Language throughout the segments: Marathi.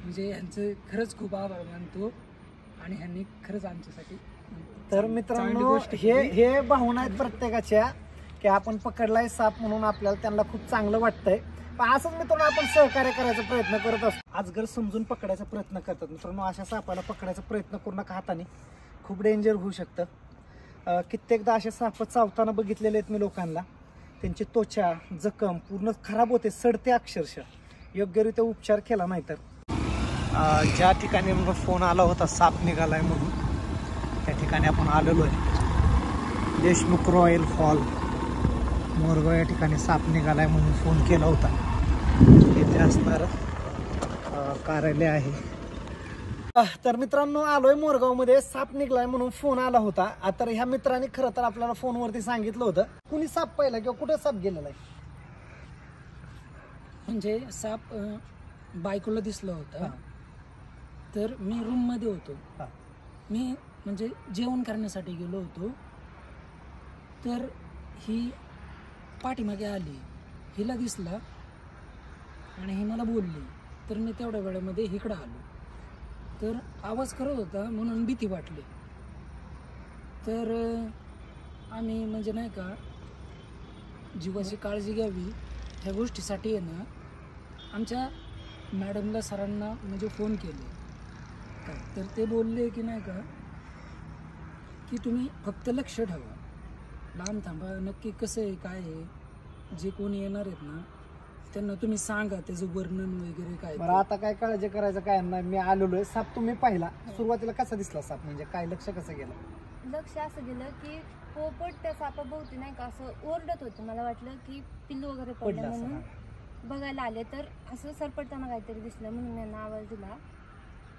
म्हणजे यांचं खरंच खूप आभार मानतो आणि ह्यांनी खरंच आमच्यासाठी. तर मित्रांनो हे भावना आहेत प्रत्येकाच्या की आपण पकडलाय साप म्हणून आपल्याला त्यांना खूप चांगलं वाटतंय. पण असंच मित्रांनो आपण सहकार्य करायचा प्रयत्न करत असतो. अजगर समजून पकडायचा प्रयत्न करतात मित्रांनो. अशा सापाला पकडायचा प्रयत्न करू नका हाताने, खूप डेंजर होऊ शकतं. कित्येकदा असे साप चावताना बघितलेले आहेत मी लोकांना. त्यांची त्वचा जखम पूर्ण खराब होते, सडते अक्षरशः, योग्यरित्या उपचार केला नाही तर. ज्या ठिकाणी मला फोन आला होता साप निघालाय म्हणून, त्या ठिकाणी आपण आलेलो आहे. देशमुख रॉयल फॉल मोरगाव या ठिकाणी साप निघालाय म्हणून फोन केला होता. इथे असणारं कार्यालय आहे. तर मित्रांनो आलोय मोरगावमध्ये. साप निघलाय म्हणून फोन आला होता. आता ह्या मित्रांनी खरं तर आपल्याला फोनवरती सांगितलं होतं. कुणी साप पाहिला किंवा कुठे साप गेलेला आहे? म्हणजे साप बायकोला दिसला होता. तर मी रूम मध्ये होतो. मी म्हणजे जेवण करण्यासाठी गेलो होतो. तर ही पाठीमागे आली, हिला दिसला आणि ही मला बोलली. तर मी तेवढ्या वेळामध्ये इकडं आलो. तर आवाज करत होता म्हणून भीती वाटली. तर आम्ही म्हणजे नाही का जीवाची काळजी घ्यावी ह्या गोष्टीसाठी आहे ना आमच्या मॅडमला सरांना म्हणजे फोन केले. तर ते बोलले की नाही का की तुम्ही फक्त लक्ष ठेवा, लांब थांबा, नक्की कसं आहे काय आहे, जे कोणी येणार आहेत ना त्यांना तुम्ही सांगा त्याचं वर्णन वगैरे काय. बरं आता काय काळजी करायचं काय नाही. मी आलेलो आहे. साप तुम्ही पाहिला, सुरुवातीला कसा दिसला साप, म्हणजे काय लक्ष कसं गेलं? लक्ष असं गेलं की पोपट त्या सापाभोवती नाही का असं ओरडत होतं. मला वाटलं की पिल्लू वगैरे पडलं म्हणून बघायला आले. तर असं सरपटताना काहीतरी दिसलं म्हणून त्यांना आवाज दिला.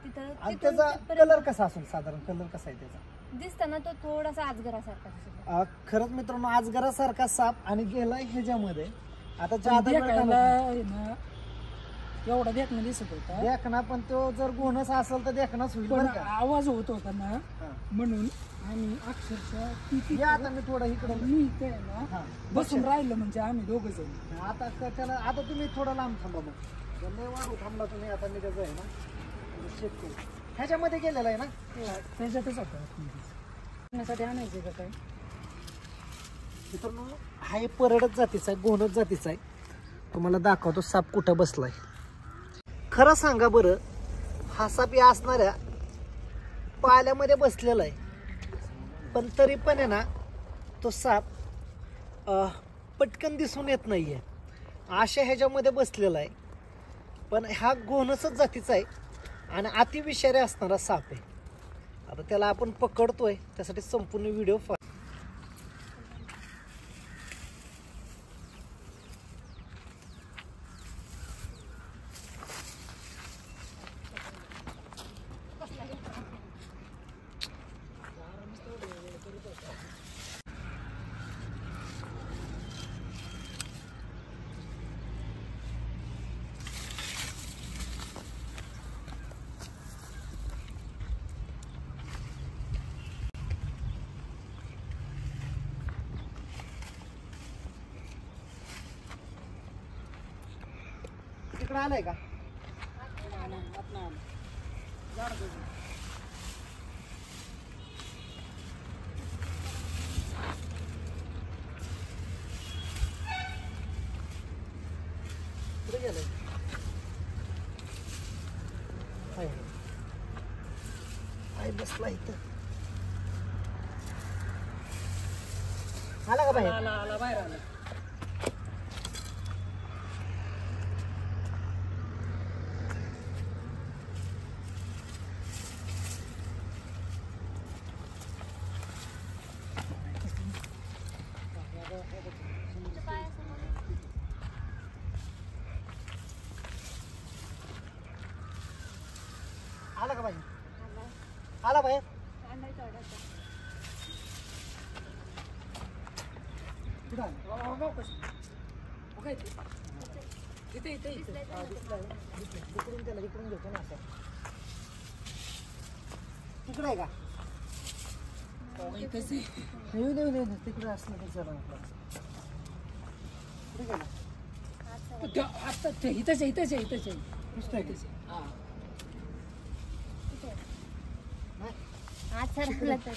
तिथं त्याचा कलर कसा असेल, साधारण कलर कसा आहे त्याचा? दिसताना तो थोडासा अजगरासारखा दिसला. खरंच मित्रांनो अजगरासारखा साप आणि गेलाय ह्याच्यामध्ये. आता एवढा देखणं दिसत होता. देखना पण तो जर गोनस असेल तर देखनाच होईल. पण आवाज होत होता ना म्हणून आम्ही अक्षरशः आता मी थोडं इकडे मी इथे ना बसून राहिलो म्हणजे आम्ही दोघ जण. आता त्याला आता तुम्ही थोडं लांब थांबा. मग लय वाढू थांबला तुम्ही. आता मी त्याचं आहे ना चेक करू. ह्याच्यामध्ये गेलेला आहे ना, त्याच्यातच होता आणायचं का काय? मित्रांनो हा एक परडच जातीचा आहे, गोनच जातीचा आहे. तुम्हाला दाखवतो साप कुठं बसलाय. खरं सांगा बरं, हा साप या असणाऱ्या पाल्यामध्ये बसलेला आहे. पण तरी पण आहे ना तो साप पटकन दिसून येत नाहीये, अशा ह्याच्यामध्ये बसलेला आहे. पण हा गोनसच जातीचा आहे आणि अतिविषारी असणारा साप आहे. आता त्याला आपण पकडतोय, त्यासाठी संपूर्ण व्हिडिओ तिकडे आलाय का? कुठे गेलाय? बसला इथं. आला का बाहेर? आला बाहेर आला. आला का बाहेर? आला बाहेर? इकडून त्याला इकडून घेतो ना असं. तिकडे आहे का? येऊ दे तिकडे असलं तर चला. कुठे गेला? आता इथंच आहे. नुसतं आहे. आज ठरवलं तर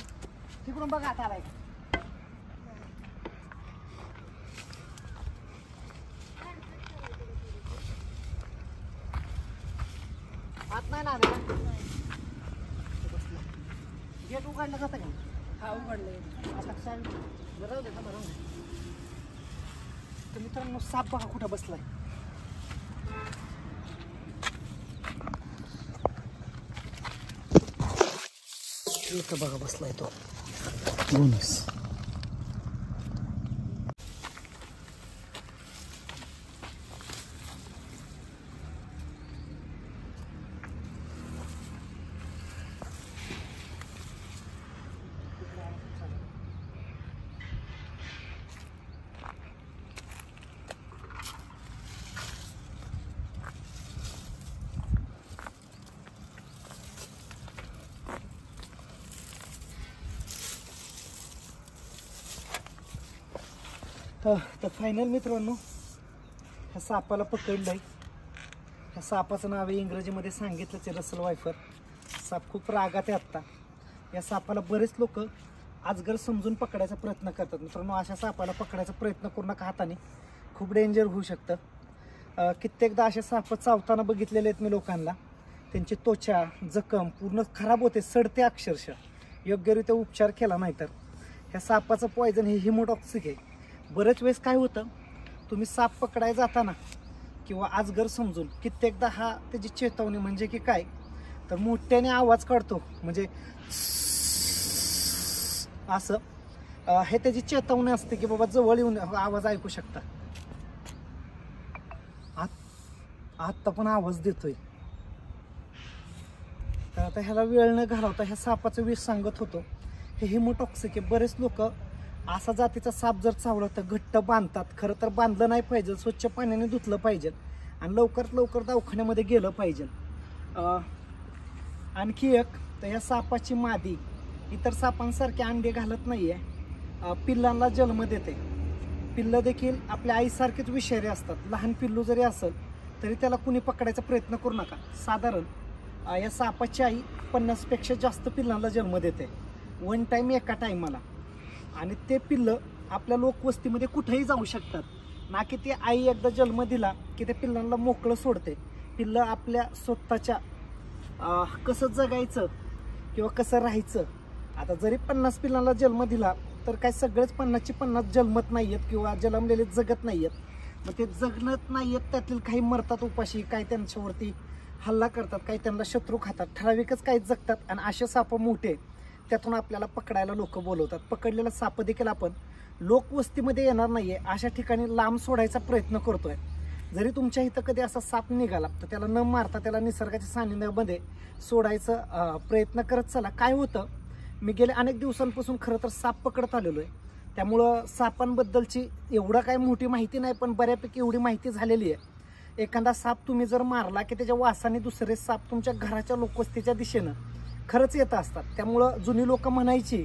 तिकडून बघा आता आलाय आत नाही ना आलेला गेट उघडलं जातं का हा उघडलंय. आता काय बरं दे का बरं तर मित्रांनो साप बघा कुठं बसलाय इथं बघा बसलाय तो बोनस तर फायनल मित्रांनो ह्या सापाला पकडलंय. ह्या सापाचं नाव आहे इंग्रजीमध्ये सांगितलंच आहे रसल वायफर. साप खूप रागात आहे आत्ता. या सापाला बरेच लोक अजगर समजून पकडायचा प्रयत्न करतात. मित्रांनो अशा सापाला पकडायचा प्रयत्न करू नका हाताने, खूप डेंजर होऊ शकतं. कित्येकदा असे साप चावताना बघितलेले आहेत मी लोकांना. त्यांची त्वचा जखम पूर्ण खराब होते, सडते अक्षरशः योग्यरित्या उपचार केला नाही तर. ह्या सापाचं पॉयझन हे हिमोटॉक्सिक आहे. बरेच वेळेस काय होतं, तुम्ही साप पकडायला जाताना किंवा अजगर समजून कित्येकदा हा त्याची चेतावणी म्हणजे की काय तर मोठ्याने आवाज काढतो, म्हणजे असं हे त्याची चेतावणी असते की बाबा जवळ येऊन आवाज ऐकू शकता. आत्ता पण आवाज देतोय. तर आता ह्याला वेळ न घालवता ह्या सापाचं विष सांगत होतो. हे हिमोटॉक्सिक आहे. बरेच लोक असा जातीचा साप जर चावला तर घट्ट बांधतात. खरं तर बांधलं नाही पाहिजे, स्वच्छ पाण्याने धुतलं पाहिजे आणि लवकरात लवकर दवाखान्यामध्ये गेलं पाहिजे. आणखी एक तर या सापाची मादी इतर सापांसारखे अंडे घालत नाहीये, पिल्लांना जन्म देते. पिल्लं देखील आपल्या आईसारखेच विषारी असतात. लहान पिल्लू जरी असेल तरी त्याला कुणी पकडायचा प्रयत्न करू नका. साधारण या सापाची आई 50पेक्षा जास्त पिल्लांना जन्म देते वन टाईम, एका टायमाला. आणि ते पिल्लं आपल्या लोकवस्तीमध्ये कुठेही जाऊ शकतात. ना की ती आई एकदा जन्म दिला की ते पिल्लांना मोकळं सोडते. पिल्लं आपल्या स्वतःच्या कसं जगायचं किंवा कसं राहायचं. आता जरी 50 पिल्लांना जन्म दिला तर काय सगळेच 50ची 50 जन्मत नाही आहेत किंवा जन्मलेले जगत नाही आहेत. मग ते जगणत नाही आहेत, त्यातील काही मरतात उपाशी, काही त्यांच्यावरती हल्ला करतात, काही त्यांना शत्रू खातात, ठराविकच काही जगतात. आणि असे साप मोठे त्यातून आपल्याला पकडायला लोक बोलवतात. पकडलेला साप देखील आपण लोकवस्तीमध्ये येणार नाहीये अशा ठिकाणी लांब सोडायचा प्रयत्न करतोय. जरी तुमच्या इथं कधी असा साप निघाला तर त्याला न मारता त्याला निसर्गाच्या सानिध्यामध्ये सोडायचं प्रयत्न करत चला. काय होतं, मी गेले अनेक दिवसांपासून खरं तर साप पकडत आलेलो आहे. त्यामुळं सापांबद्दलची एवढं काही मोठी माहिती नाही, पण बऱ्यापैकी एवढी माहिती झालेली आहे. एखादा साप तुम्ही जर मारला की त्याच्या वासाने दुसरे साप तुमच्या घराच्या लोकवस्तीच्या दिशेनं खरंच येत असतात. त्यामुळं जुनी लोक म्हणायची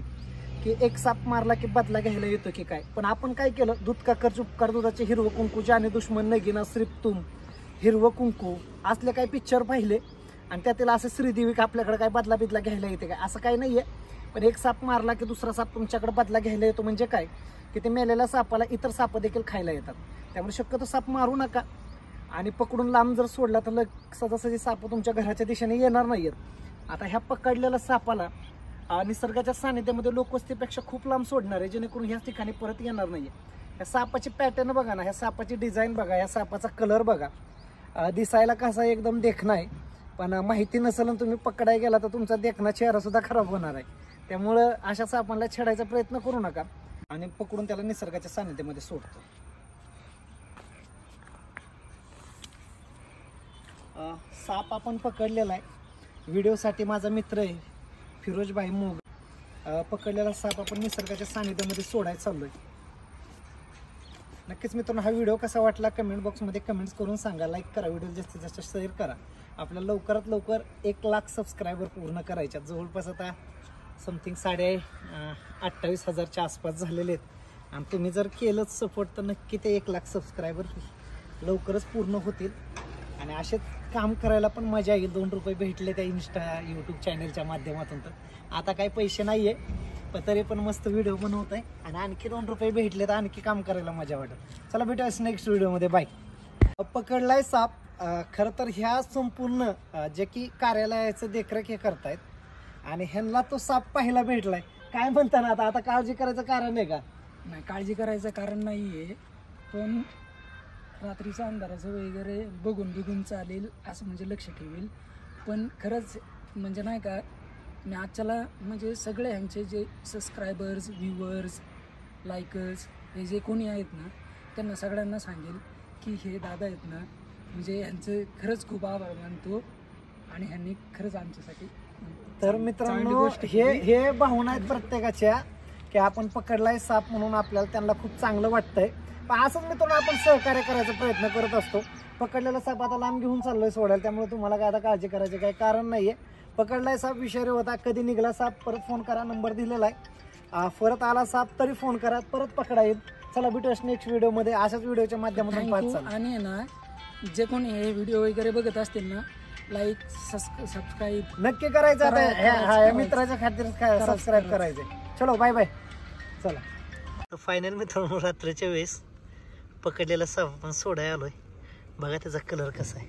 की एक साप मारला की बदला घ्यायला येतो की काय. पण आपण काय केलं, दूध का कर चुपकार दुधाचे हिरवं कुंकू, जाने दुश्मन नगीना श्रीप्तुम, हिरवं कुंकू असले काही पिक्चर पाहिले आणि त्यातील असं श्रीदेवी आपल्याकडे काय बदला बिदला घ्यायला येते काय, असं काही नाहीये. पण एक साप मारला की दुसरा साप तुमच्याकडे बदला घ्यायला येतो म्हणजे काय की ते मेलेल्या सापाला इतर साप देखील खायला येतात. त्यामुळे शक्यतो साप मारू नका आणि पकडून लांब जर सोडला तर सहजासहजी साप तुमच्या घराच्या दिशेने येणार नाहीयेत. आता ह्या पकडलेल्या सापाला निसर्गाच्या सानिध्यामध्ये लोकवस्तीपेक्षा खूप लांब सोडणार आहे, जेणेकरून ह्याच ठिकाणी परत येणार नाहीये. ह्या सापाची पॅटर्न बघा ना, ह्या सापाची डिझाईन बघा, ह्या सापाचा कलर बघा. दिसायला कसा एकदम देखणा आहे, पण माहिती नसेल आणि तुम्ही पकडायला गेला तर तुमचा देखणा चेहरा सुद्धा खराब होणार आहे. त्यामुळं अशा सापांना छेडायचा प्रयत्न करू नका आणि पकडून त्याला निसर्गाच्या सानिध्यामध्ये सोडतो. साप आपण पकडलेला आहे. व्हिडिओसाठी माझा मित्र आहे फिरोजभाई मोग. पकडलेला साप आपण निसर्गाच्या सानिध्यामध्ये सोडायला चाललोय. नक्कीच मित्रांनो, हा व्हिडिओ कसा वाटला कमेंट बॉक्समध्ये कमेंट्स करून सांगा. लाईक करा, व्हिडिओ जास्तीत जास्त शेअर करा. आपल्याला लवकरात लवकर 1 लाख सबस्क्रायबर पूर्ण करायच्या. जवळपास आता समथिंग 28,000च्या आसपास झालेले आहेत. आणि तुम्ही जर केलंच सपोर्ट तर नक्की ते 1 लाख सबस्क्रायबर लवकरच पूर्ण होतील. आणि असेच काम करायला पण मजा येईल. 2 रुपये भेटले त्या इंस्टा यूट्यूब चॅनलच्या माध्यमातून. तर आता काही पैसे नाहीये पण तरी पण मस्त व्हिडिओ बनवत आहे आणि आणखी 2 रुपये भेटले तर आणखी काम करायला मजा वाटेल. चला भेटूया नेक्स्ट व्हिडिओमध्ये. बाय. पकडलाय साप. खरं तर ह्या संपूर्ण जे की कार्यालयाचं देखरेख हे करतायत आणि ह्यांना तो साप पाहायला भेटलाय. काय म्हणता ना आता काळजी करायचं कारण आहे का? नाही, काळजी करायचं कारण नाहीये, पण रात्रीचं अंधाराचं वगैरे बघून चालेल असं म्हणजे लक्ष ठेवेल. पण खरंच म्हणजे नाही का, मी आजच्याला म्हणजे सगळे ह्यांचे जे सबस्क्रायबर्स, व्ह्युअर्स, लायकर्स हे जे कोणी आहेत ना त्यांना सगळ्यांना सांगेल की हे दादा आहेत ना, म्हणजे ह्यांचं खरंच खूप आभार मानतो आणि ह्यांनी खरंच आमच्यासाठी. तर मित्रांनो हे भावना आहेत प्रत्येकाच्या की आपण पकडलाय साप म्हणून आपल्याला त्यांना खूप चांगलं वाटतंय. पण असंच मित्रांनो आपण सहकार्य करायचा प्रयत्न करत असतो. पकडलेला साप आता लांब घेऊन चाललोय सोडायला, त्यामुळे तुम्हाला काय आता काळजी करायची काही कारण नाहीये. पकडलाय साप विषारी होता, कधी निघाला साप परत फोन करा, नंबर दिलेला आहे. परत आला साप तरी फोन करा, परत पकडा येईल. चला भेटूया नेक्स्ट व्हिडिओमध्ये अशाच व्हिडिओच्या माध्यमातून पाहत चला. आणि ना जे कोणी हे व्हिडिओ वगैरे बघत असतील ना, लाईक सबस्क्राईब नक्की करायचं. आता या मित्राच्या खातीर सबस्क्राईब करायचे. चलो बाय बाय. चला फायनल मित्रांनो रात्रीच्या वेळेस पकडलेला साप आपण सोडायला आलोय. बघा त्याचा कलर कसा आहे.